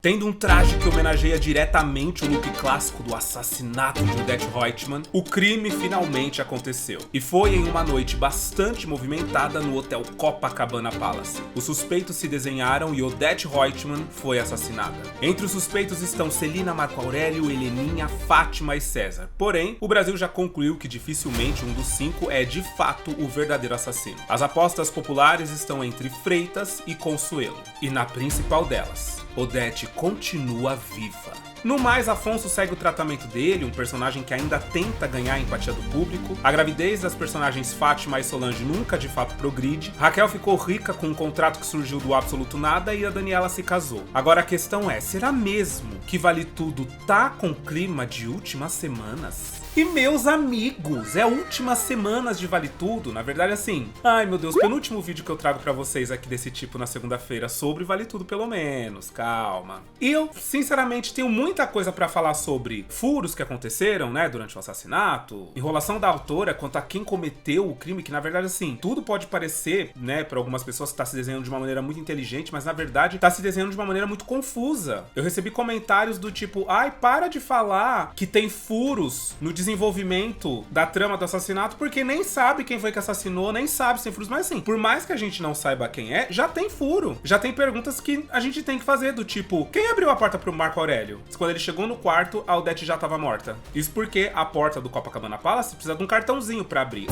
Tendo um traje que homenageia diretamente o look clássico do assassinato de Odette Roitman, o crime finalmente aconteceu. E foi em uma noite bastante movimentada no Hotel Copacabana Palace. Os suspeitos se desenharam e Odette Roitman foi assassinada. Entre os suspeitos estão Celina, Marco Aurélio, Heleninha, Fátima e César. Porém, o Brasil já concluiu que dificilmente um dos 5 é de fato o verdadeiro assassino. As apostas populares estão entre Freitas e Consuelo. E na principal delas, Odette continua viva. No mais, Afonso segue o tratamento dele, um personagem que ainda tenta ganhar a empatia do público. A gravidez das personagens Fátima e Solange nunca de fato progride. Raquel ficou rica com um contrato que surgiu do absoluto nada e a Daniela se casou. Agora a questão é, será mesmo que Vale Tudo tá com clima de últimas semanas? E meus amigos, é últimas semanas de Vale Tudo, na verdade assim, ai meu Deus, penúltimo vídeo que eu trago pra vocês aqui desse tipo na segunda-feira sobre Vale Tudo pelo menos, calma. E eu, sinceramente, tenho muita coisa pra falar sobre furos que aconteceram, né, durante o assassinato, enrolação da autora quanto a quem cometeu o crime, que na verdade assim, tudo pode parecer, né, pra algumas pessoas que tá se desenhando de uma maneira muito inteligente, mas na verdade tá se desenhando de uma maneira muito confusa. Eu recebi comentários do tipo, ai, para de falar que tem furos no desenvolvimento da trama do assassinato, porque nem sabe quem foi que assassinou, nem sabe se tem furos, mas assim, por mais que a gente não saiba quem é, já tem furo. Já tem perguntas que a gente tem que fazer, do tipo, quem abriu a porta pro Marco Aurélio? Quando ele chegou no quarto, a Odette já tava morta. Isso porque a porta do Copacabana Palace precisa de um cartãozinho pra abrir.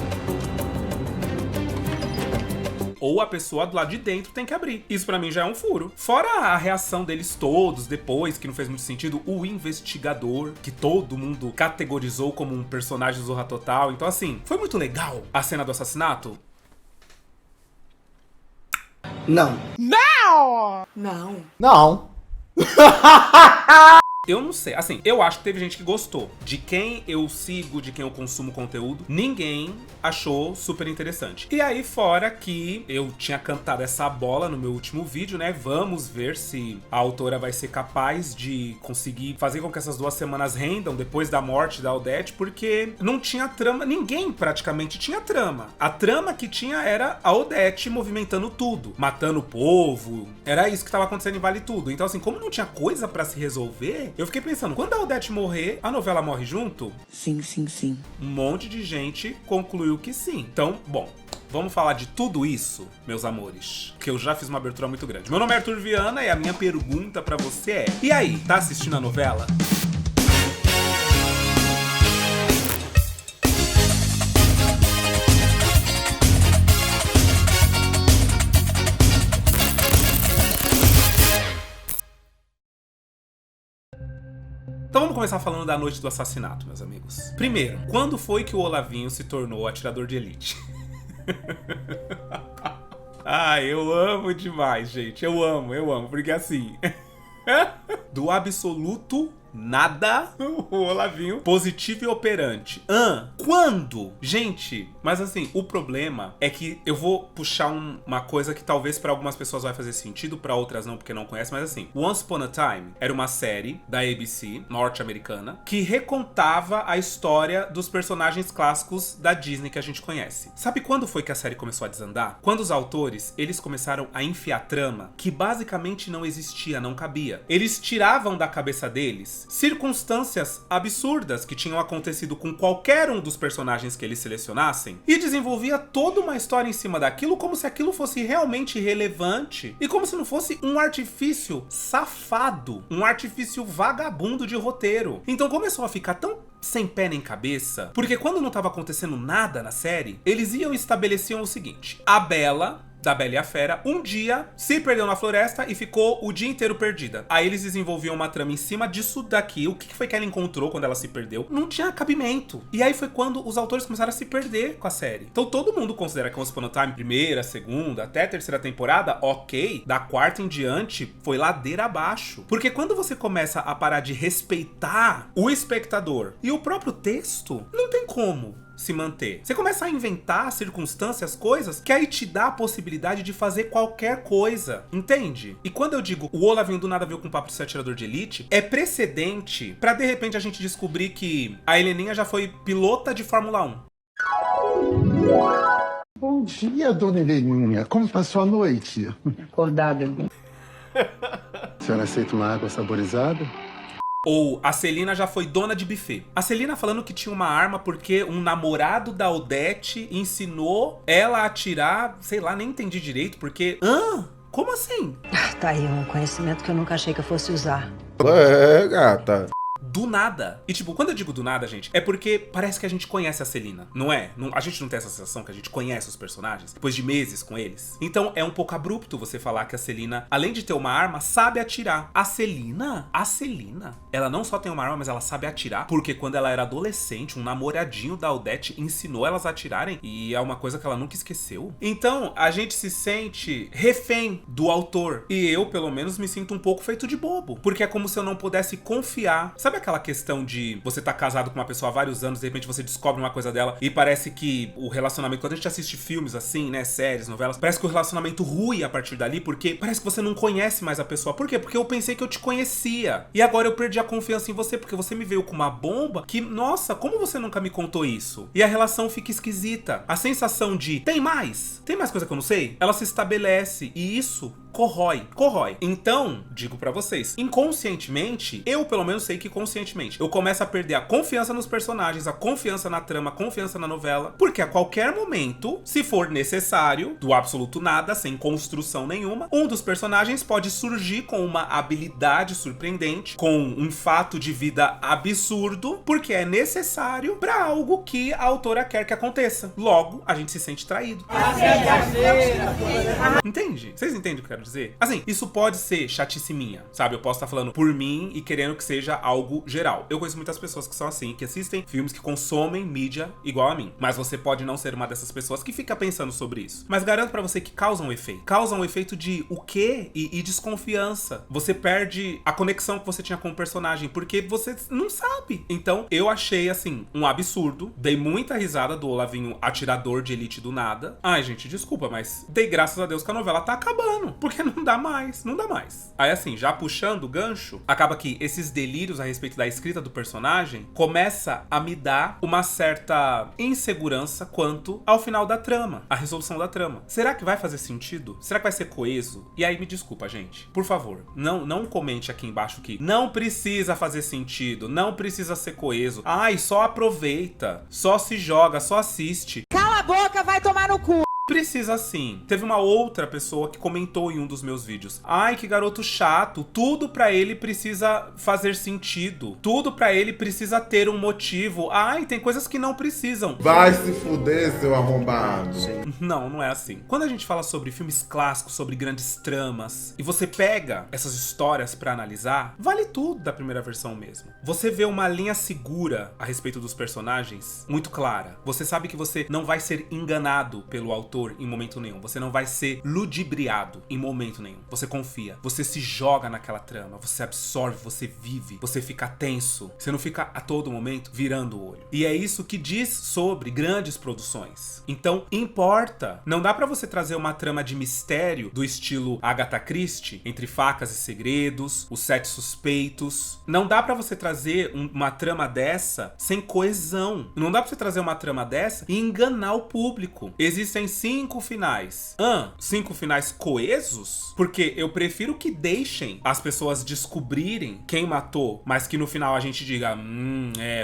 Ou a pessoa do lado de dentro tem que abrir. Isso pra mim já é um furo. Fora a reação deles todos depois, que não fez muito sentido, o investigador, que todo mundo categorizou como um personagem Zorra Total. Então assim, foi muito legal a cena do assassinato? Não. Não! Não. Não. Eu não sei, assim, eu acho que teve gente que gostou. De quem eu sigo, de quem eu consumo conteúdo, ninguém achou super interessante. E aí, fora que eu tinha cantado essa bola no meu último vídeo, né? Vamos ver se a autora vai ser capaz de conseguir fazer com que essas 2 semanas rendam depois da morte da Odette, porque não tinha trama, ninguém praticamente tinha trama. A trama que tinha era a Odette movimentando tudo, matando o povo, era isso que tava acontecendo em Vale Tudo. Então assim, como não tinha coisa pra se resolver, eu fiquei pensando, quando a Odette morrer, a novela morre junto? Sim, sim, sim. Um monte de gente concluiu que sim. Então, bom, vamos falar de tudo isso, meus amores, que eu já fiz uma abertura muito grande. Meu nome é Arthur Viana e a minha pergunta pra você é, e aí, tá assistindo a novela? Então vamos começar falando da noite do assassinato, meus amigos. Primeiro, quando foi que o Olavinho se tornou atirador de elite? Ah, eu amo demais, gente. Eu amo, porque assim... do absoluto nada, o Olavinho positivo e operante. Quando? Gente, mas assim, o problema é que eu vou puxar uma coisa que talvez pra algumas pessoas vai fazer sentido, pra outras não, porque não conhecem, mas assim, Once Upon a Time era uma série da ABC, norte-americana, que recontava a história dos personagens clássicos da Disney que a gente conhece. Sabe quando foi que a série começou a desandar? Quando os autores, eles começaram a enfiar trama que basicamente não existia, não cabia. Eles tiravam da cabeça deles circunstâncias absurdas que tinham acontecido com qualquer um dos personagens que eles selecionassem e desenvolvia toda uma história em cima daquilo como se aquilo fosse realmente relevante e como se não fosse um artifício safado, um artifício vagabundo de roteiro. Então começou a ficar tão sem pé nem cabeça, porque quando não estava acontecendo nada na série, eles iam e estabeleciam o seguinte: a Bella, da Bela e a Fera, um dia se perdeu na floresta e ficou o dia inteiro perdida. Aí eles desenvolviam uma trama em cima disso daqui. O que foi que ela encontrou quando ela se perdeu? Não tinha cabimento. E aí foi quando os autores começaram a se perder com a série. Então todo mundo considera que Once Upon a Time, primeira, segunda, até a terceira temporada, ok. Da quarta em diante, foi ladeira abaixo. Porque quando você começa a parar de respeitar o espectador e o próprio texto, não tem como se manter. Você começa a inventar circunstâncias, coisas, que aí te dá a possibilidade de fazer qualquer coisa, entende? E quando eu digo o Olavinho do nada veio com um papo de ser atirador de elite, é precedente pra de repente a gente descobrir que a Heleninha já foi pilota de Fórmula 1. Bom dia, dona Heleninha. Como passou a noite? Acordada. senhora aceita uma água saborizada? Ou a Celina já foi dona de buffet. A Celina falando que tinha uma arma porque um namorado da Odete ensinou ela a atirar, sei lá, nem entendi direito, porque... Como assim? Tá aí um conhecimento que eu nunca achei que eu fosse usar. É, gata. Do nada. E tipo, quando eu digo do nada, gente, é porque parece que a gente conhece a Celina, não é? A gente não tem essa sensação que a gente conhece os personagens depois de meses com eles? Então é um pouco abrupto você falar que a Celina, além de ter uma arma, sabe atirar. A Celina, ela não só tem uma arma, mas ela sabe atirar, porque quando ela era adolescente, um namoradinho da Odete ensinou elas a atirarem, e é uma coisa que ela nunca esqueceu. Então, a gente se sente refém do autor, e eu, pelo menos, me sinto um pouco feito de bobo, porque é como se eu não pudesse confiar. Sabe aquela questão de você tá casado com uma pessoa há vários anos, de repente você descobre uma coisa dela e parece que o relacionamento, quando a gente assiste filmes assim, né, séries, novelas, parece que o relacionamento rui a partir dali, porque parece que você não conhece mais a pessoa. Por quê? Porque eu pensei que eu te conhecia e agora eu perdi a confiança em você, porque você me veio com uma bomba que, nossa, como você nunca me contou isso? E a relação fica esquisita. A sensação de, tem mais coisa que eu não sei? Ela se estabelece e isso corrói. Então, digo pra vocês, inconscientemente, eu pelo menos sei que conscientemente, eu começo a perder a confiança nos personagens, a confiança na trama, a confiança na novela, porque a qualquer momento, se for necessário, do absoluto nada, sem construção nenhuma, um dos personagens pode surgir com uma habilidade surpreendente, com um fato de vida absurdo, porque é necessário pra algo que a autora quer que aconteça. Logo, a gente se sente traído. Entende? Vocês entendem o que eu quero dizer? Assim, isso pode ser chatice minha, sabe? Eu posso estar falando por mim e querendo que seja algo geral. Eu conheço muitas pessoas que são assim, que assistem filmes, que consomem mídia igual a mim. Mas você pode não ser uma dessas pessoas que fica pensando sobre isso. Mas garanto pra você que causa um efeito. Causa um efeito de o quê? E desconfiança. Você perde a conexão que você tinha com o personagem, porque você não sabe. Então, eu achei, assim, um absurdo. Dei muita risada do Olavinho atirador de elite do nada. Ai, gente, desculpa, mas dei graças a Deus que a novela tá acabando. Porque não dá mais. Aí, assim, já puxando o gancho, acaba que esses delírios a respeito da escrita do personagem começa a me dar uma certa insegurança quanto ao final da trama, a resolução da trama. Será que vai fazer sentido? Será que vai ser coeso? E aí me desculpa, gente. Por favor, não comente aqui embaixo que não precisa fazer sentido, não precisa ser coeso. Ai, só aproveita, só se joga, só assiste. Cala a boca, vai tomar no cu. Precisa sim. Teve uma outra pessoa que comentou em um dos meus vídeos. Ai, que garoto chato. Tudo pra ele precisa fazer sentido. Tudo pra ele precisa ter um motivo. Ai, tem coisas que não precisam. Vai se fuder, seu arrombado. Não é assim. Quando a gente fala sobre filmes clássicos, sobre grandes tramas, e você pega essas histórias pra analisar, vale tudo da primeira versão mesmo. Você vê uma linha segura a respeito dos personagens, muito clara. Você sabe que você não vai ser enganado pelo autor em momento nenhum. Você não vai ser ludibriado em momento nenhum. Você confia. Você se joga naquela trama. Você absorve, você vive. Você fica tenso. Você não fica a todo momento virando o olho. E é isso que diz sobre grandes produções. Então, importa. Não dá pra você trazer uma trama de mistério do estilo Agatha Christie, entre facas e segredos, os 7 suspeitos. Não dá pra você trazer uma trama dessa sem coesão. Não dá pra você trazer uma trama dessa e enganar o público. Existem 5 finais. 5 finais coesos? Porque eu prefiro que deixem as pessoas descobrirem quem matou, mas que no final a gente diga,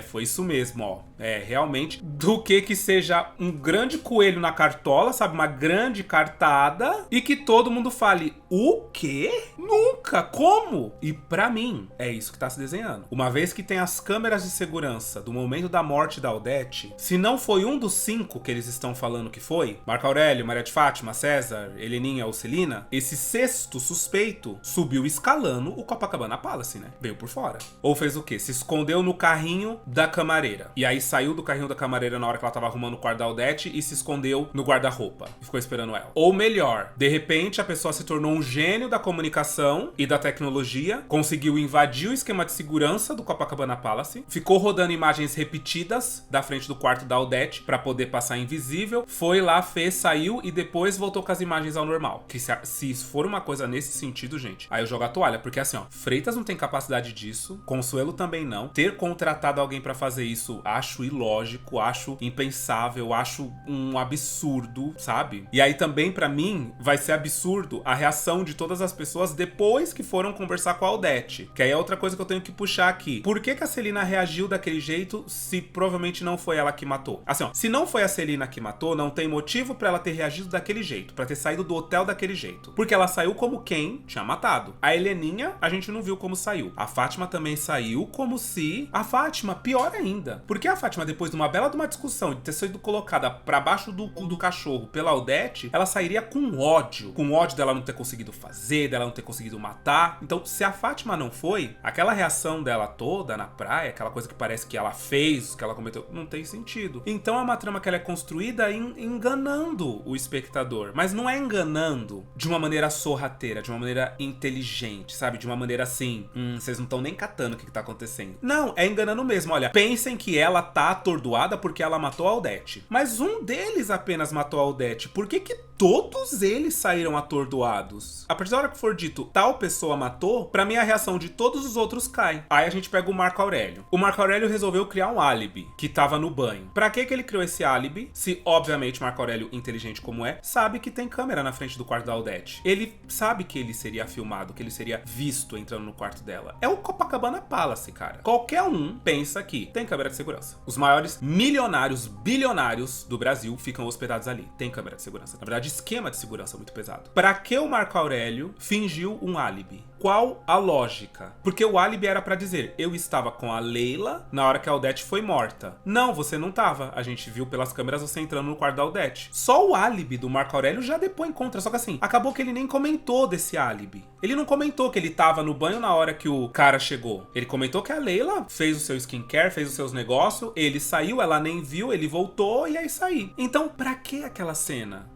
foi isso mesmo, ó. Realmente, do que seja um grande coelho na cartola, sabe? Uma grande cartada e que todo mundo fale, o quê? Nunca? Como? E pra mim, é isso que tá se desenhando. Uma vez que tem as câmeras de segurança do momento da morte da Odete, se não foi um dos 5 que eles estão falando que foi, Marco Aurélio, Maria de Fátima, César, Heleninha ou Celina, esse 6º suspeito subiu escalando o Copacabana Palace, né? Veio por fora. Ou fez o quê? Se escondeu no carrinho da camareira. E aí saiu do carrinho da camareira na hora que ela tava arrumando o quarto da Odete e se escondeu no guarda-roupa. E ficou esperando ela. Ou melhor, de repente a pessoa se tornou um gênio da comunicação e da tecnologia, conseguiu invadir o esquema de segurança do Copacabana Palace, ficou rodando imagens repetidas da frente do quarto da Odete pra poder passar invisível, foi lá, fez, saiu e depois voltou com as imagens ao normal. Que se for uma coisa nesse sentido, gente, aí eu jogo a toalha, porque assim, ó, Freitas não tem capacidade disso, Consuelo também não. Ter contratado alguém pra fazer isso, acho ilógico, acho impensável, acho um absurdo, sabe? E aí também, pra mim, vai ser absurdo a reação reação de todas as pessoas depois que foram conversar com a Aldete. Que aí é outra coisa que eu tenho que puxar aqui. Por que a Celina reagiu daquele jeito se provavelmente não foi ela que matou? Assim, ó, se não foi a Celina que matou, não tem motivo pra ela ter reagido daquele jeito, pra ter saído do hotel daquele jeito. Porque ela saiu como quem tinha matado. A Heleninha, a gente não viu como saiu. A Fátima também saiu como se... A Fátima, pior ainda. Porque a Fátima, depois de uma bela de uma discussão, de ter sido colocada pra baixo do cu do cachorro pela Aldete, ela sairia com ódio. Com ódio dela não ter conseguido fazer, dela não ter conseguido matar. Então, se a Fátima não foi, aquela reação dela toda na praia, aquela coisa que parece que ela fez, que ela cometeu, não tem sentido. Então é uma trama que ela é construída enganando o espectador. Mas não é enganando de uma maneira sorrateira, de uma maneira inteligente, sabe? De uma maneira assim, vocês não estão nem catando o que tá acontecendo. Não, é enganando mesmo. Olha, pensem que ela tá atordoada porque ela matou a Aldete. Mas um deles apenas matou a Aldete. Por que todos eles saíram atordoados? A partir da hora que for dito tal pessoa matou, pra mim a reação de todos os outros cai. Aí a gente pega o Marco Aurélio. O Marco Aurélio resolveu criar um álibi, que tava no banho. Pra que ele criou esse álibi? Se, obviamente, Marco Aurélio, inteligente como é, sabe que tem câmera na frente do quarto da Aldete. Ele sabe que ele seria filmado, que ele seria visto entrando no quarto dela. É o Copacabana Palace, cara. Qualquer um pensa que tem câmera de segurança. Os maiores milionários, bilionários do Brasil ficam hospedados ali. Tem câmera de segurança. Na verdade, esquema de segurança muito pesado. Pra que o Marco Aurélio fingiu um álibi? Qual a lógica? Porque o álibi era pra dizer, eu estava com a Leila na hora que a Aldete foi morta. Não, você não tava. A gente viu pelas câmeras você entrando no quarto da Aldete. Só o álibi do Marco Aurélio já depõe contra. Só que assim, acabou que ele nem comentou desse álibi. Ele não comentou que ele tava no banho na hora que o cara chegou. Ele comentou que a Leila fez o seu skincare, fez os seus negócios, ele saiu, ela nem viu, ele voltou e é isso aí. Então, pra que aquela cena?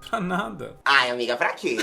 Pra nada. Ai, amiga, pra quê?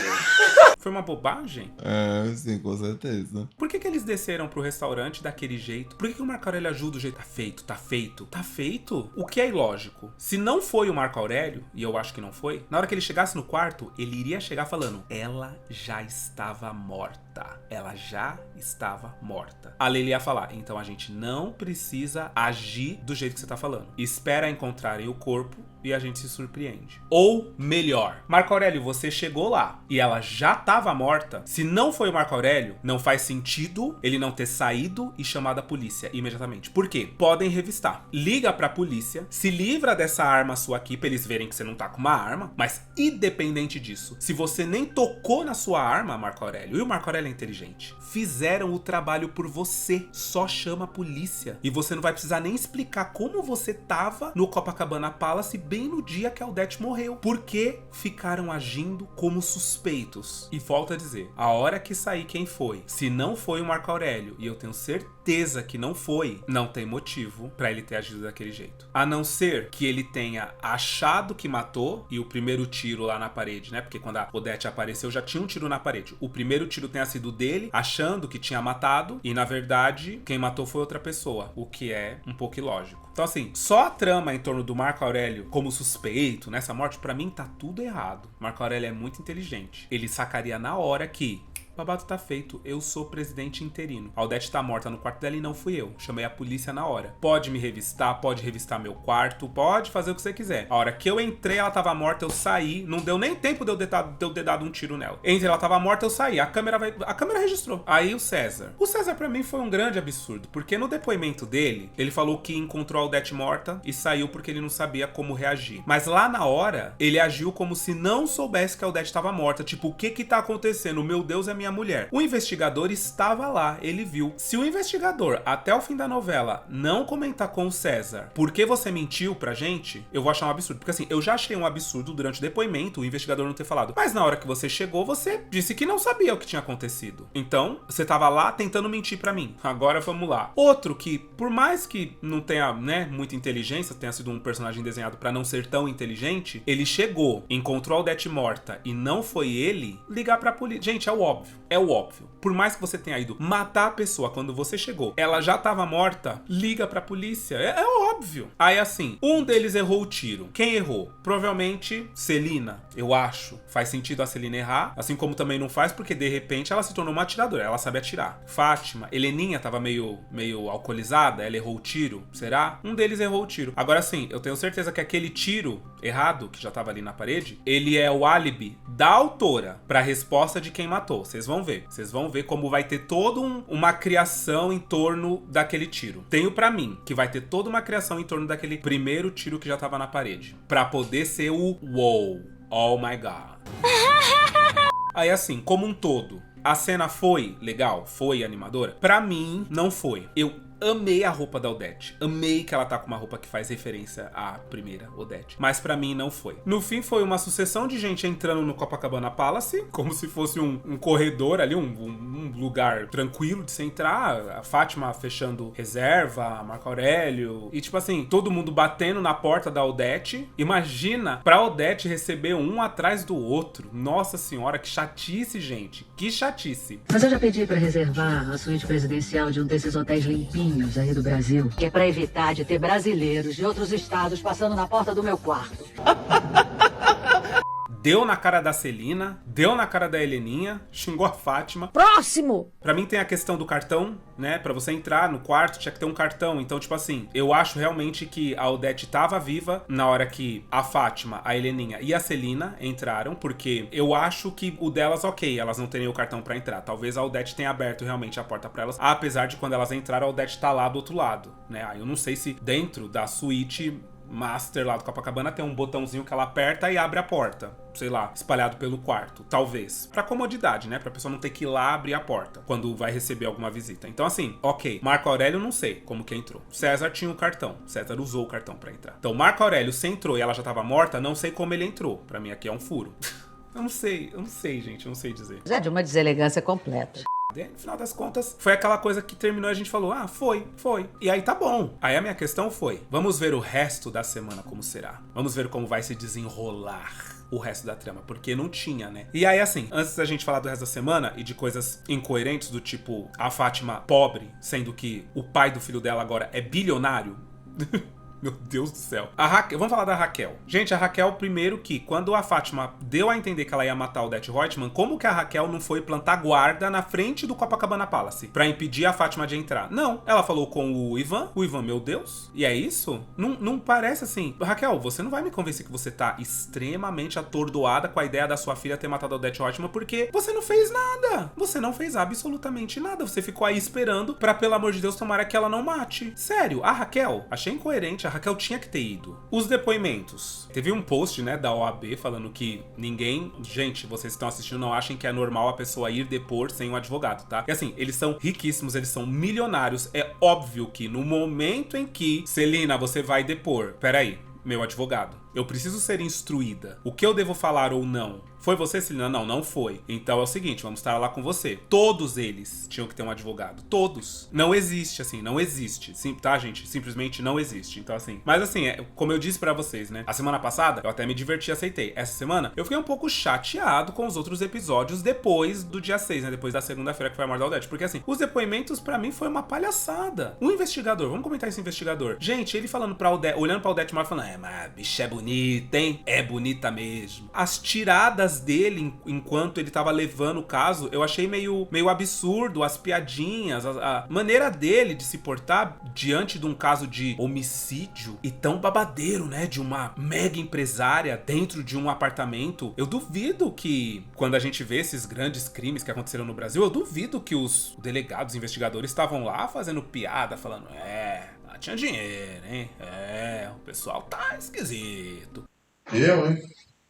Foi uma bobagem? É, sim, com certeza. Por que eles desceram pro restaurante daquele jeito? Por que o Marco Aurélio ajuda do jeito? Tá feito, tá feito. Tá feito? O que é ilógico. Se não foi o Marco Aurélio, e eu acho que não foi, na hora que ele chegasse no quarto, ele iria chegar falando, ela já estava morta. Ela já estava morta. A Leila ia falar, então a gente não precisa agir do jeito que você tá falando. Espera encontrarem o corpo e a gente se surpreende. Ou melhor, Marco Aurélio, você chegou lá e ela já estava morta. Se não foi o Marco Aurélio, não faz sentido ele não ter saído e chamado a polícia imediatamente. Por quê? Podem revistar. Liga pra polícia, se livra dessa arma sua aqui pra eles verem que você não tá com uma arma, mas independente disso, se você nem tocou na sua arma, Marco Aurélio, e o Marco Aurélio é inteligente, fizeram o trabalho por você. Só chama a polícia. E você não vai precisar nem explicar como você tava no Copacabana Palace bem no dia que a Aldete morreu. Porque ficaram agindo como suspeitos. E volto a dizer, a hora que sair quem foi, se não foi o Marco Aurélio, e eu tenho certeza que não foi, não tem motivo pra ele ter agido daquele jeito. A não ser que ele tenha achado que matou, e o primeiro tiro lá na parede, né? Porque quando a Odete apareceu já tinha um tiro na parede. O primeiro tiro tenha sido dele, achando que tinha matado, e na verdade quem matou foi outra pessoa, o que é um pouco ilógico. Então assim, só a trama em torno do Marco Aurélio como suspeito nessa morte, pra mim tá tudo errado. Marco Aurélio é muito inteligente. Ele sacaria na hora que babado tá feito, eu sou presidente interino. A Aldete tá morta no quarto dela e não fui eu. Chamei a polícia na hora. Pode me revistar, pode revistar meu quarto, pode fazer o que você quiser. A hora que eu entrei, ela tava morta, eu saí. Não deu nem tempo de eu ter dado um tiro nela. Entrei, ela tava morta, eu saí. A câmera registrou. Aí o César. O César pra mim foi um grande absurdo, porque no depoimento dele, ele falou que encontrou a Aldete morta e saiu porque ele não sabia como reagir. Mas lá na hora, ele agiu como se não soubesse que a Aldete tava morta. Tipo, o que tá acontecendo? Meu Deus, é minha mulher. O investigador estava lá, ele viu. Se o investigador, até o fim da novela, não comentar com o César por que você mentiu pra gente, eu vou achar um absurdo. Porque assim, eu já achei um absurdo durante o depoimento o investigador não ter falado. Mas na hora que você chegou, você disse que não sabia o que tinha acontecido. Então, você tava lá tentando mentir pra mim. Agora vamos lá. Outro que, por mais que não tenha, né, muita inteligência, tenha sido um personagem desenhado pra não ser tão inteligente, ele chegou, encontrou a Aldete morta e não foi ele, ligar pra polícia. Gente, é o óbvio. É o óbvio. Por mais que você tenha ido matar a pessoa quando você chegou, ela já tava morta, liga pra polícia. É óbvio. Aí assim, um deles errou o tiro. Quem errou? Provavelmente Celina, eu acho. Faz sentido a Celina errar, assim como também não faz, porque de repente ela se tornou uma atiradora, ela sabe atirar. Fátima, Heleninha tava meio alcoolizada, ela errou o tiro. Será? Um deles errou o tiro. Agora sim, eu tenho certeza que aquele tiro errado, que já tava ali na parede, ele é o álibi da autora pra resposta de quem matou. Vocês vão ver. Vocês vão ver como vai ter toda uma criação em torno daquele tiro. Tenho pra mim que vai ter toda uma criação em torno daquele primeiro tiro que já tava na parede. Pra poder ser o wow, oh my god. Aí assim, como um todo, a cena foi legal? Foi animadora? Pra mim, não foi. Eu amei a roupa da Odete. Amei que ela tá com uma roupa que faz referência à primeira Odete. Mas pra mim não foi. No fim foi uma sucessão de gente entrando no Copacabana Palace, como se fosse um corredor ali, um lugar tranquilo de se entrar. A Fátima fechando reserva, Marco Aurélio. E tipo assim, todo mundo batendo na porta da Odete. Imagina pra Odete receber um atrás do outro. Nossa senhora, que chatice, gente. Que chatice. Mas eu já pedi pra reservar a suíte presidencial de um desses hotéis limpinhos aí do Brasil, que é pra evitar de ter brasileiros de outros estados passando na porta do meu quarto. Deu na cara da Celina, deu na cara da Heleninha, xingou a Fátima. Próximo! Pra mim tem a questão do cartão, né? Pra você entrar no quarto tinha que ter um cartão. Então, tipo assim, eu acho realmente que a Odete tava viva na hora que a Fátima, a Heleninha e a Celina entraram, porque eu acho que o delas, ok, elas não teriam o cartão pra entrar. Talvez a Odete tenha aberto realmente a porta pra elas, apesar de quando elas entraram, a Odete tá lá do outro lado, né? Aí eu não sei se dentro da suíte master lá do Copacabana tem um botãozinho que ela aperta e abre a porta, sei lá, espalhado pelo quarto, talvez. Pra comodidade, né? Pra pessoa não ter que ir lá abrir a porta quando vai receber alguma visita. Então assim, ok, Marco Aurélio não sei como que entrou. César tinha o cartão, César usou o cartão pra entrar. Então Marco Aurélio se entrou e ela já tava morta, não sei como ele entrou. Pra mim aqui é um furo. Eu não sei, gente, eu não sei dizer. É de uma deselegância completa. E aí, no final das contas, foi aquela coisa que terminou e a gente falou, ah, foi. E aí tá bom. Aí a minha questão foi, vamos ver o resto da semana como será. Vamos ver como vai se desenrolar o resto da trama, porque não tinha, né? E aí, assim, antes da gente falar do resto da semana e de coisas incoerentes do tipo a Fátima pobre, sendo que o pai do filho dela agora é bilionário... Meu Deus do céu. Vamos falar da Raquel. Gente, a Raquel, primeiro que, quando a Fátima deu a entender que ela ia matar o Odete Roitman, como que a Raquel não foi plantar guarda na frente do Copacabana Palace pra impedir a Fátima de entrar? Não. Ela falou com o Ivan, meu Deus, e é isso? Não parece assim. Raquel, você não vai me convencer que você tá extremamente atordoada com a ideia da sua filha ter matado a Odete Roitman, porque você não fez nada. Você não fez absolutamente nada. Você ficou aí esperando pra, pelo amor de Deus, tomara que ela não mate. Sério, a Raquel, achei incoerente. A Raquel tinha que ter ido. Os depoimentos. Teve um post, né, da OAB falando que ninguém... Gente, vocês que estão assistindo não achem que é normal a pessoa ir depor sem um advogado, tá? E assim, eles são riquíssimos, eles são milionários. É óbvio que no momento em que... Celina, você vai depor. Peraí, meu advogado. Eu preciso ser instruída. O que eu devo falar ou não? Foi você, Celina? Não, não foi. Então é o seguinte, vamos estar lá com você. Todos eles tinham que ter um advogado. Todos. Não existe, assim, não existe. Sim, tá, gente? Simplesmente não existe. Então, assim... Mas, assim, como eu disse pra vocês, né? A semana passada, eu até me diverti e aceitei. Essa semana, eu fiquei um pouco chateado com os outros episódios depois do dia 6, né? Depois da segunda-feira que foi a morte da Odete. Porque, assim, os depoimentos, pra mim, foi uma palhaçada. O investigador, vamos comentar esse investigador. Gente, ele falando pra Odete, olhando pra Odete Mar, falando, mas a bicha é bonita, hein? É bonita mesmo. As tiradas dele enquanto ele tava levando o caso, eu achei meio absurdo, as piadinhas, a maneira dele de se portar diante de um caso de homicídio e tão babadeiro, né, de uma mega empresária dentro de um apartamento. Eu duvido que, quando a gente vê esses grandes crimes que aconteceram no Brasil, eu duvido que os delegados, investigadores estavam lá fazendo piada, falando, ela tinha dinheiro, hein, o pessoal tá esquisito. Eu, hein?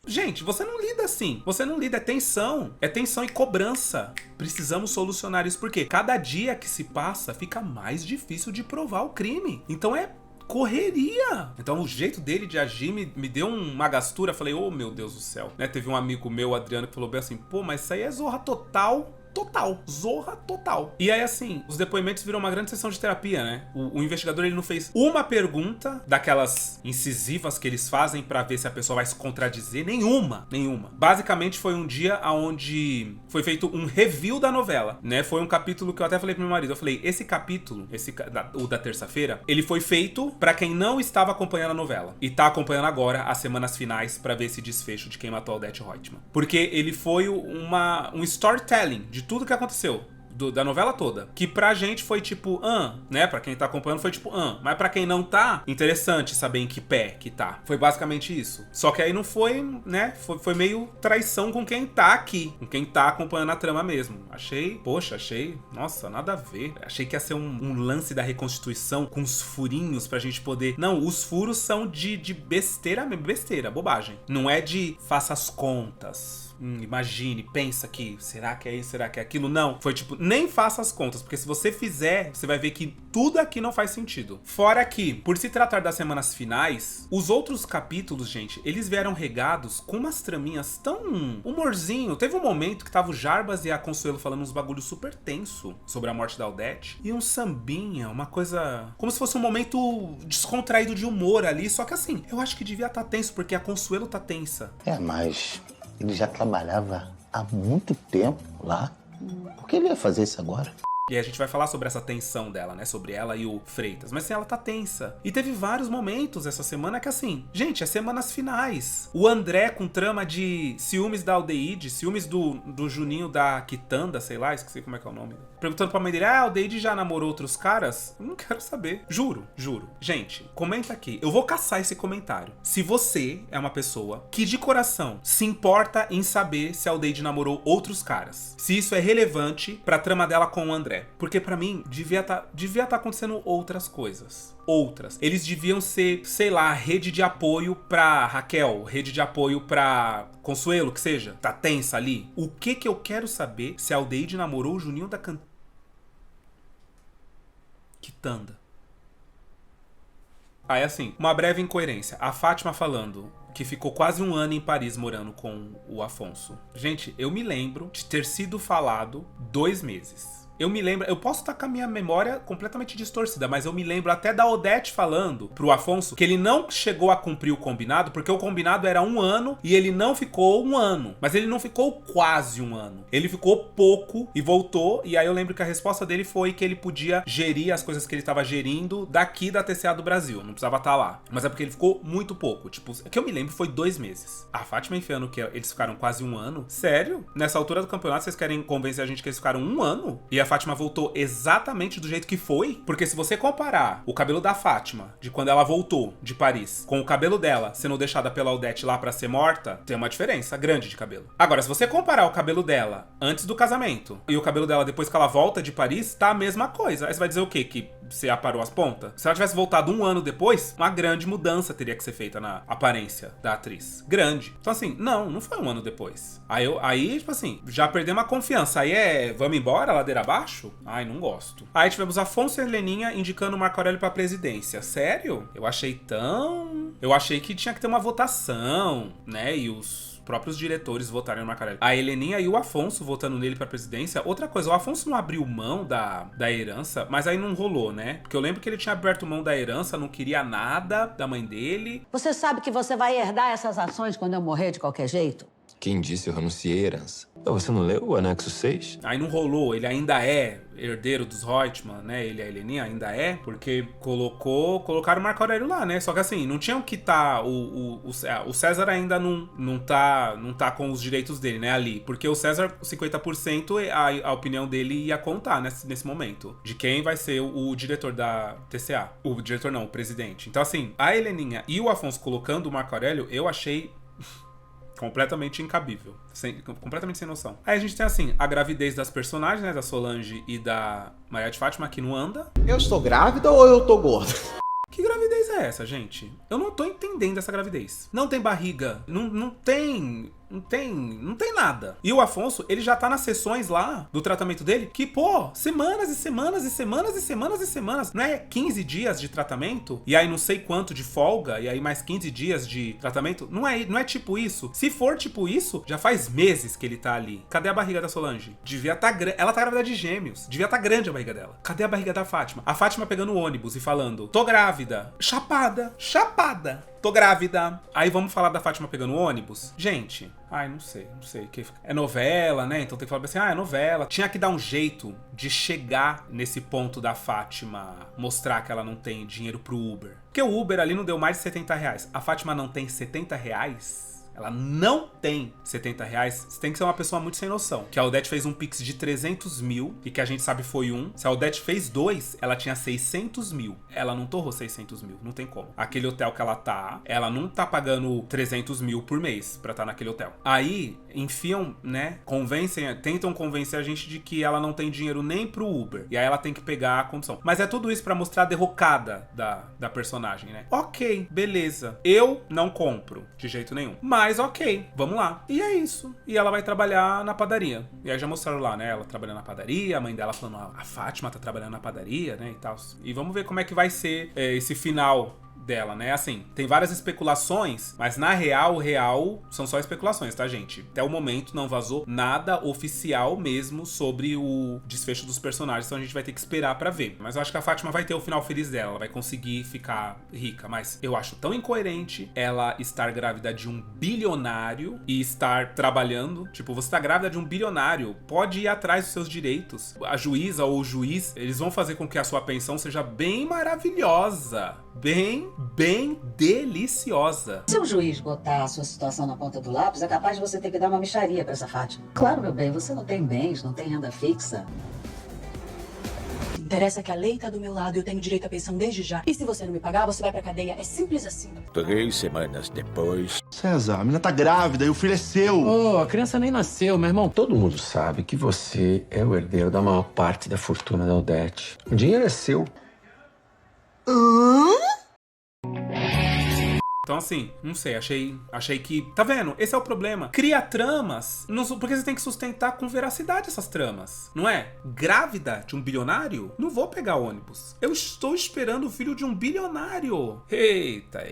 Gente, você não lida assim. Você não lida, é tensão e cobrança. Precisamos solucionar isso porque cada dia que se passa fica mais difícil de provar o crime. Então é correria. Então o jeito dele de agir me deu uma gastura. Falei, oh meu Deus do céu, né? Teve um amigo meu, Adriano, que falou bem assim, pô, mas isso aí é zorra total. total. Zorra total. E aí, assim, os depoimentos viram uma grande sessão de terapia, né? O investigador, ele não fez uma pergunta daquelas incisivas que eles fazem pra ver se a pessoa vai se contradizer. Nenhuma. Basicamente, foi um dia onde foi feito um review da novela, né? Foi um capítulo que eu até falei pro meu marido. Eu falei, esse capítulo, o da terça-feira, ele foi feito pra quem não estava acompanhando a novela. E tá acompanhando agora as semanas finais pra ver esse desfecho de quem matou a Odete Roitman. Porque ele foi um storytelling de tudo que aconteceu. Da novela toda. Que pra gente foi tipo, né? Pra quem tá acompanhando foi tipo, mas pra quem não tá, interessante saber em que pé que tá. Foi basicamente isso. Só que aí não foi, né? Foi meio traição com quem tá aqui. Com quem tá acompanhando a trama mesmo. Achei, nossa, nada a ver. Achei que ia ser um lance da reconstituição com os furinhos pra gente poder... Não, os furos são de besteira mesmo. Besteira, bobagem. Não é de faça as contas. Imagine, pensa que será que é isso, será que é aquilo? Não, foi tipo, nem faça as contas, porque se você fizer, você vai ver que tudo aqui não faz sentido. Fora que, por se tratar das semanas finais, os outros capítulos, gente, eles vieram regados com umas traminhas tão humorzinho. Teve um momento que tava o Jarbas e a Consuelo falando uns bagulhos super tenso sobre a morte da Odete, e um sambinha, uma coisa como se fosse um momento descontraído de humor ali, só que assim, eu acho que devia estar tenso, porque a Consuelo tá tensa. Mas ele já trabalhava há muito tempo lá. Por que ele ia fazer isso agora? E a gente vai falar sobre essa tensão dela, né? Sobre ela e o Freitas. Mas assim, ela tá tensa. E teve vários momentos essa semana que assim... Gente, é semanas finais. O André com trama de ciúmes da Aldeide, ciúmes do Juninho da Quitanda, sei lá, esqueci como é que é o nome. Perguntando pra mãe dele, a Aldeide já namorou outros caras? Eu não quero saber. Juro. Gente, comenta aqui. Eu vou caçar esse comentário. Se você é uma pessoa que de coração se importa em saber se a Aldeide namorou outros caras. Se isso é relevante pra trama dela com o André. Porque pra mim, devia tá acontecendo outras coisas. Eles deviam ser, sei lá, rede de apoio pra Raquel, rede de apoio pra Consuelo, que seja. Tá tensa ali. O que eu quero saber se a Aldeide namorou o Juninho da Quitanda. Aí assim, uma breve incoerência. A Fátima falando que ficou quase um ano em Paris morando com o Afonso. Gente, eu me lembro de ter sido falado 2 meses. Eu me lembro, eu posso estar com a minha memória completamente distorcida, mas eu me lembro até da Odete falando pro Afonso que ele não chegou a cumprir o combinado, porque o combinado era 1 ano e ele não ficou 1 ano. Mas ele não ficou quase 1 ano. Ele ficou pouco e voltou, e aí eu lembro que a resposta dele foi que ele podia gerir as coisas que ele estava gerindo daqui da TCA do Brasil, não precisava estar lá. Mas é porque ele ficou muito pouco, tipo, o que eu me lembro foi 2 meses. A Fátima enfiando que eles ficaram quase 1 ano. Sério? Nessa altura do campeonato vocês querem convencer a gente que eles ficaram 1 ano? E a Fátima voltou exatamente do jeito que foi? Porque se você comparar o cabelo da Fátima, de quando ela voltou de Paris, com o cabelo dela sendo deixada pela Odete lá pra ser morta, tem uma diferença grande de cabelo. Agora, se você comparar o cabelo dela antes do casamento e o cabelo dela depois que ela volta de Paris, tá a mesma coisa. Aí você vai dizer o quê? Que você aparou as pontas? Se ela tivesse voltado 1 ano depois, uma grande mudança teria que ser feita na aparência da atriz. Grande. Então assim, não foi 1 ano depois. Aí, tipo assim, já perdemos a confiança. Aí vamos embora, ladeira abaixo? Ai, não gosto. Aí tivemos Afonso e Heleninha indicando o Marco Aurélio pra presidência. Sério? Eu achei que tinha que ter uma votação, né? E os próprios diretores votarem no Marco Aurélio. A Heleninha e o Afonso votando nele pra presidência. Outra coisa, o Afonso não abriu mão da herança, mas aí não rolou, né? Porque eu lembro que ele tinha aberto mão da herança, não queria nada da mãe dele. Você sabe que você vai herdar essas ações quando eu morrer de qualquer jeito? Quem disse eu renunciei à herança? Você não leu o anexo 6? Aí não rolou, ele ainda é herdeiro dos Roitman, né? Ele e a Heleninha ainda é, porque colocaram o Marco Aurélio lá, né? Só que assim, não tinham que tá o César ainda não tá com os direitos dele, né, ali, porque o César 50% a opinião dele ia contar nesse momento, de quem vai ser o diretor da TCA. O diretor não, o presidente. Então assim, a Heleninha e o Afonso colocando o Marco Aurélio, eu achei completamente incabível. Completamente sem noção. Aí a gente tem, assim, a gravidez das personagens, né? Da Solange e da Maria de Fátima, que não anda. Eu estou grávida ou eu tô gorda? Que gravidez é essa, gente? Eu não tô entendendo essa gravidez. Não tem barriga. Não tem Não tem nada. E o Afonso, ele já tá nas sessões lá do tratamento dele que, pô, semanas e semanas e semanas e semanas e semanas. Não é 15 dias de tratamento? E aí não sei quanto de folga, e aí mais 15 dias de tratamento? Não é tipo isso. Se for tipo isso, já faz meses que ele tá ali. Cadê a barriga da Solange? Devia tá grande. Ela tá grávida de gêmeos. Devia tá grande a barriga dela. Cadê a barriga da Fátima? A Fátima pegando o ônibus e falando: tô grávida. Chapada. Tô grávida. Aí vamos falar da Fátima pegando o ônibus? Gente, não sei. É novela, né? Então tem que falar assim, é novela. Tinha que dar um jeito de chegar nesse ponto da Fátima mostrar que ela não tem dinheiro pro Uber. Porque o Uber ali não deu mais de 70 reais. A Fátima não tem 70 reais? Ela não tem 70 reais. Você tem que ser uma pessoa muito sem noção. Que a Odete fez um Pix de 300 mil e que a gente sabe foi um. Se a Odete fez 2, ela tinha 600 mil. Ela não torrou 600 mil. Não tem como. Aquele hotel que ela não tá pagando 300 mil por mês pra estar naquele hotel. Aí, enfiam, né? Tentam convencer a gente de que ela não tem dinheiro nem pro Uber. E aí ela tem que pegar a condição. Mas é tudo isso pra mostrar a derrocada da personagem, né? Ok, beleza. Eu não compro de jeito nenhum. Mas ok, vamos lá. E é isso. E ela vai trabalhar na padaria. E aí já mostraram lá, né? Ela trabalhando na padaria, a mãe dela falando, a Fátima tá trabalhando na padaria, né? E tal. E vamos ver como é que vai ser esse final dela, né? Assim, tem várias especulações, mas na real são só especulações, tá, gente? Até o momento não vazou nada oficial mesmo sobre o desfecho dos personagens, então a gente vai ter que esperar pra ver. Mas eu acho que a Fátima vai ter o final feliz dela, ela vai conseguir ficar rica, mas eu acho tão incoerente ela estar grávida de um bilionário e estar trabalhando. Tipo, você tá grávida de um bilionário, pode ir atrás dos seus direitos. A juíza ou o juiz, eles vão fazer com que a sua pensão seja bem maravilhosa, bem deliciosa. Se o juiz botar a sua situação na ponta do lápis, é capaz de você ter que dar uma mixaria pra essa Fátima. Claro, meu bem, você não tem bens, não tem renda fixa. Interessa que a lei tá do meu lado e eu tenho direito à pensão desde já. E se você não me pagar, você vai pra cadeia. É simples assim. 3 semanas depois... César, a menina tá grávida e o filho é seu. A criança nem nasceu, meu irmão. Todo mundo sabe que você é o herdeiro da maior parte da fortuna da Odete. O dinheiro é seu. Então assim, não sei, achei que... Tá vendo? Esse é o problema. Cria tramas, porque você tem que sustentar com veracidade essas tramas, não é? Grávida de um bilionário? Não vou pegar ônibus. Eu estou esperando o filho de um bilionário. Eita.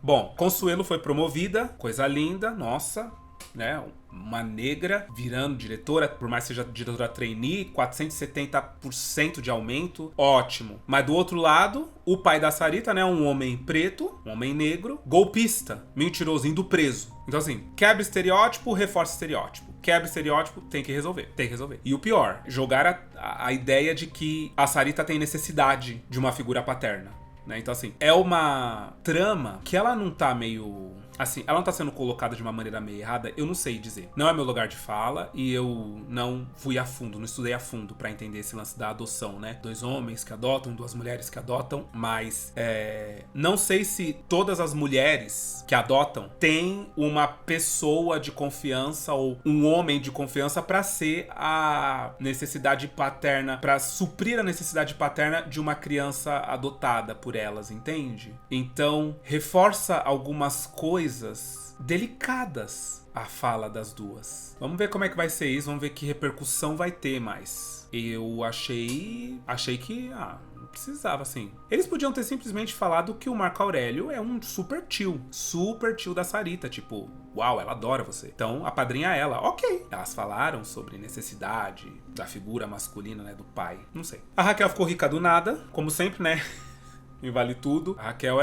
Bom, Consuelo foi promovida, coisa linda, nossa, né? Uma negra virando diretora, por mais que seja diretora trainee, 470% de aumento, ótimo. Mas do outro lado, o pai da Sarita, né, um homem preto, um homem negro, golpista, mentiroso, indo preso. Então assim, quebra estereótipo, reforça estereótipo. Quebra estereótipo, tem que resolver. E o pior, jogar a ideia de que a Sarita tem necessidade de uma figura paterna, né? Então assim, é uma trama que ela não tá meio... Assim, ela não tá sendo colocada de uma maneira meio errada, eu não sei dizer. Não é meu lugar de fala e eu não fui a fundo, não estudei a fundo pra entender esse lance da adoção, né? 2 homens que adotam, 2 mulheres que adotam, mas não sei se todas as mulheres que adotam têm uma pessoa de confiança ou um homem de confiança pra ser a necessidade paterna, pra suprir a necessidade paterna de uma criança adotada por elas, entende? Então, reforça algumas coisas delicadas a fala das duas. Vamos ver como é que vai ser isso, vamos ver que repercussão vai ter mais. Eu achei que não precisava, assim. Eles podiam ter simplesmente falado que o Marco Aurélio é um super tio da Sarita, tipo, uau, ela adora você, então apadrinha ela. Ok, elas falaram sobre necessidade da figura masculina, né, do pai, não sei. A Raquel ficou rica do nada, como sempre, né? E vale tudo. A Raquel,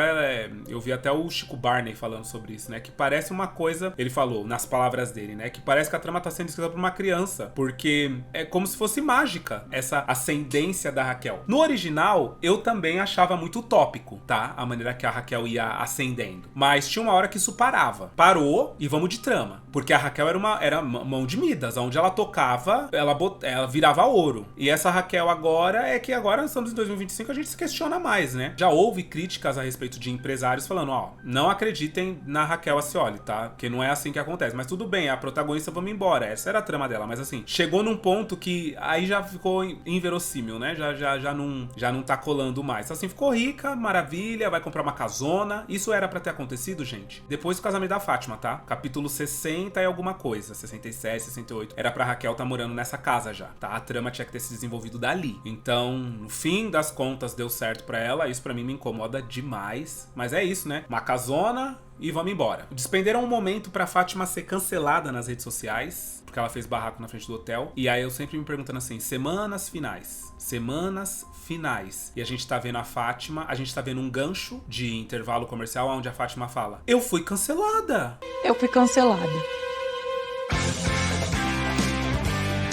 eu vi até o Chico Barney falando sobre isso, né? Que parece uma coisa, ele falou, nas palavras dele, né? Que parece que a trama tá sendo escrita por uma criança. Porque é como se fosse mágica, essa ascendência da Raquel. No original, eu também achava muito utópico, tá? A maneira que a Raquel ia ascendendo. Mas tinha uma hora que isso parava. Parou e vamos de trama. Porque a Raquel era mão de Midas. Onde ela tocava, ela virava ouro. E essa Raquel agora, agora estamos em 2025, a gente se questiona mais, né? Já já houve críticas a respeito de empresários falando, ó, não acreditem na Raquel Acioli, tá? Porque não é assim que acontece. Mas tudo bem, a protagonista, vamos embora. Essa era a trama dela. Mas assim, chegou num ponto que aí já ficou inverossímil, né? Já não tá colando mais. Então assim, ficou rica, maravilha, vai comprar uma casona. Isso era pra ter acontecido, gente, depois do casamento da Fátima, tá? Capítulo 60 e alguma coisa. 67, 68. Era pra Raquel tá morando nessa casa já, tá? A trama tinha que ter se desenvolvido dali. Então, no fim das contas, deu certo pra ela. Isso pra mim me incomoda demais. Mas é isso, né? Uma casona e vamos embora. Despenderam um momento pra Fátima ser cancelada nas redes sociais, porque ela fez barraco na frente do hotel. E aí eu sempre me perguntando assim, semanas finais. Semanas finais. E a gente tá vendo a Fátima, a gente tá vendo um gancho de intervalo comercial onde a Fátima fala, eu fui cancelada. Eu fui cancelada.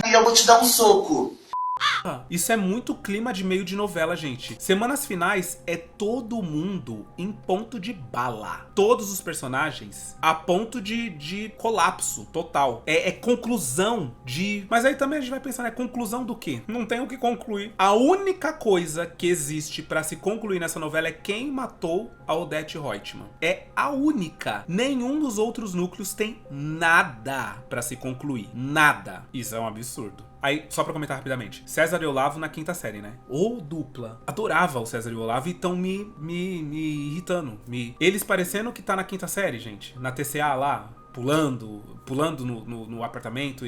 E eu vou te dar um soco. Isso é muito clima de meio de novela, gente. Semanas finais é todo mundo em ponto de bala. Todos os personagens a ponto de colapso total. É conclusão de... Mas aí também a gente vai pensar, né? Conclusão do quê? Não tem o que concluir. A única coisa que existe pra se concluir nessa novela é quem matou a Odete Roitman. É a única. Nenhum dos outros núcleos tem nada pra se concluir. Nada. Isso é um absurdo. Aí, só pra comentar rapidamente, César e Olavo na quinta série, né? Ô dupla. Adorava o César e o Olavo e tão me irritando. Eles parecendo que tá na quinta série, gente. Na TCA lá, pulando no apartamento.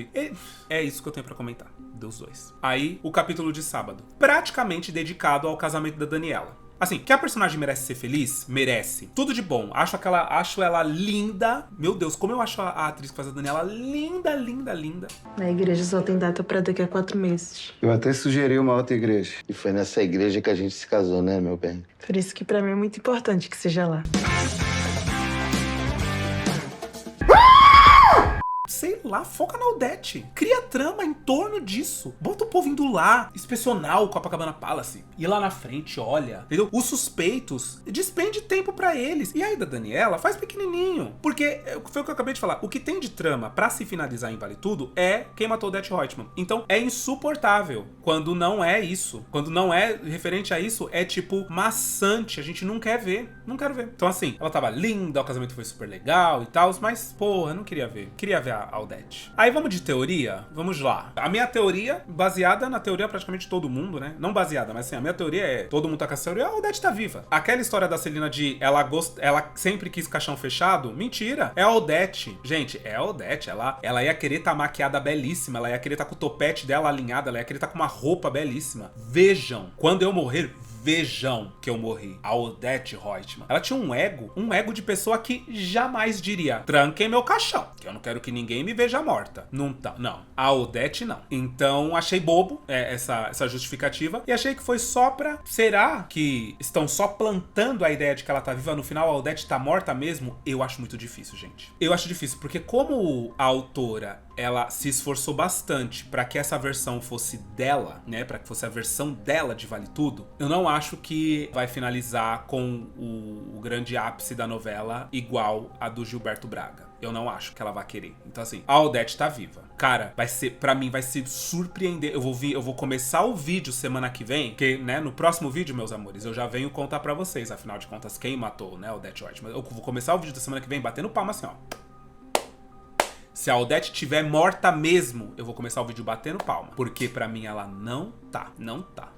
É isso que eu tenho pra comentar dos dois. Aí, o capítulo de sábado. Praticamente dedicado ao casamento da Daniela. Assim, que a personagem merece ser feliz? Merece. Tudo de bom. Acho ela linda. Meu Deus, como eu acho a atriz que faz a Daniela linda, linda, linda. A igreja só tem data pra daqui a 4 meses. Eu até sugeri uma outra igreja. E foi nessa igreja que a gente se casou, né, meu bem? Por isso que pra mim é muito importante que seja lá. Sei lá, foca na Odete. Cria trama em torno disso. Bota o povo indo lá, inspecionar o Copacabana Palace. Ir lá na frente, olha. Entendeu? Os suspeitos, despende tempo pra eles. E aí da Daniela, faz pequenininho. Porque, foi o que eu acabei de falar, o que tem de trama pra se finalizar em Vale Tudo é quem matou Odete Roitman. Então, é insuportável quando não é isso. Quando não é referente a isso, é tipo maçante. A gente não quer ver. Não quero ver. Então assim, ela tava linda, o casamento foi super legal e tal, mas, porra, eu não queria ver. Queria ver a Odete. Aí vamos de teoria? Vamos lá. A minha teoria, baseada na teoria praticamente de todo mundo, né? Não baseada, mas assim, a minha teoria é, todo mundo tá com essa teoria, a Odete tá viva. Aquela história da Celina de ela sempre quis caixão fechado, mentira. É a Odete. Gente, é a Odete. Ela ia querer tá maquiada belíssima, ela ia querer tá com o topete dela alinhado, ela ia querer tá com uma roupa belíssima. Vejam, quando eu morrer, vejam que eu morri. A Odete Roitman. Ela tinha um ego de pessoa que jamais diria, tranquem meu caixão, que eu não quero que ninguém me veja morta. Não tá, não. A Odete não. Então achei bobo essa justificativa e achei que foi só pra... Será que estão só plantando a ideia de que ela tá viva? No final a Odete tá morta mesmo? Eu acho muito difícil, gente. Eu acho difícil, porque como a autora, ela se esforçou bastante pra que essa versão fosse dela, né? Pra que fosse a versão dela de Vale Tudo, eu não acho que vai finalizar com o grande ápice da novela igual a do Gilberto Braga. Eu não acho que ela vai querer. Então assim, a Odete tá viva. Cara, pra mim vai se surpreender. Eu vou começar o vídeo semana que vem, que, né, no próximo vídeo, meus amores, eu já venho contar pra vocês, afinal de contas, quem matou, né, a Odete Roitman. Eu vou começar o vídeo da semana que vem batendo palma assim, ó. Se a Odete estiver morta mesmo, eu vou começar o vídeo batendo palma. Porque pra mim ela não tá.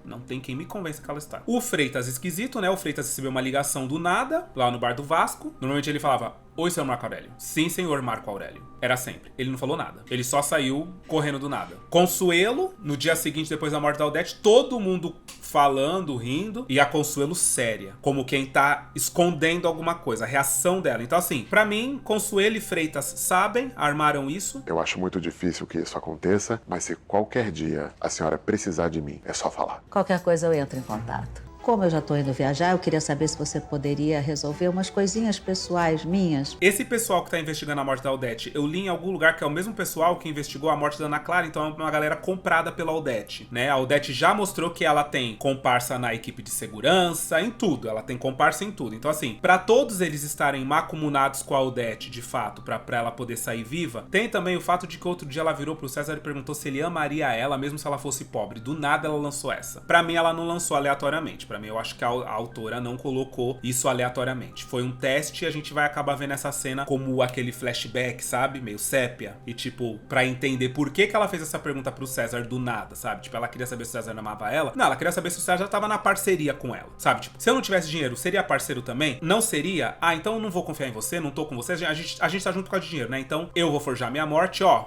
Não tem quem me convença que ela está. O Freitas esquisito, né? O Freitas recebeu uma ligação do nada, lá no bar do Vasco. Normalmente ele falava, oi, senhor Marco Aurélio. Sim, senhor Marco Aurélio. Era sempre. Ele não falou nada. Ele só saiu correndo do nada. Consuelo, no dia seguinte, depois da morte da Odete, todo mundo falando, rindo. E a Consuelo séria. Como quem tá escondendo alguma coisa. A reação dela. Então assim, pra mim, Consuelo e Freitas sabem, armaram isso. Eu acho muito difícil que isso aconteça, mas se qualquer dia a senhora precisar de mim, é só falar. Qualquer coisa eu entro em contato. Como eu já tô indo viajar, eu queria saber se você poderia resolver umas coisinhas pessoais minhas. Esse pessoal que tá investigando a morte da Odete, eu li em algum lugar que é o mesmo pessoal que investigou a morte da Ana Clara, então é uma galera comprada pela Odete, né? A Odete já mostrou que ela tem comparsa na equipe de segurança, em tudo. Ela tem comparsa em tudo. Então assim, pra todos eles estarem macumunados com a Odete, de fato, pra ela poder sair viva, tem também o fato de que outro dia ela virou pro César e perguntou se ele amaria ela, mesmo se ela fosse pobre. Do nada ela lançou essa. Pra mim, ela não lançou aleatoriamente. Pra pra mim. Eu acho que a autora não colocou isso aleatoriamente. Foi um teste e a gente vai acabar vendo essa cena como aquele flashback, sabe? Meio sépia. E tipo, pra entender por que ela fez essa pergunta pro César do nada, sabe? Tipo, ela queria saber se o César amava ela. Não, ela queria saber se o César tava na parceria com ela, sabe? Tipo, se eu não tivesse dinheiro, seria parceiro também? Não seria? Ah, então eu não vou confiar em você, não tô com você. A gente tá junto por causa de dinheiro, né? Então eu vou forjar minha morte, ó.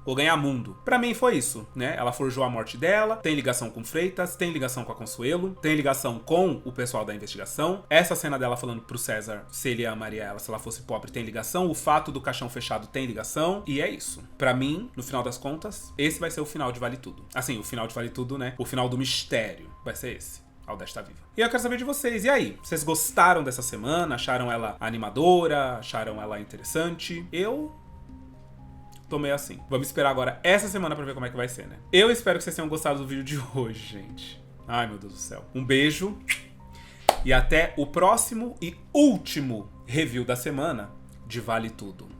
Vou ganhar mundo. Pra mim foi isso, né? Ela forjou a morte dela, tem ligação com Freitas, tem ligação com a Consuelo, tem ligação com o pessoal da investigação. Essa cena dela falando pro César se ele amaria ela se ela fosse pobre tem ligação. O fato do caixão fechado tem ligação. E é isso. Pra mim, no final das contas, esse vai ser o final de Vale Tudo. Assim, o final de Vale Tudo, né? O final do mistério vai ser esse. A Aldete tá viva. E eu quero saber de vocês. E aí? Vocês gostaram dessa semana? Acharam ela animadora? Acharam ela interessante? Eu tô meio assim. Vamos esperar agora essa semana pra ver como é que vai ser, né? Eu espero que vocês tenham gostado do vídeo de hoje, gente. Ai, meu Deus do céu. Um beijo. E até o próximo e último review da semana de Vale Tudo.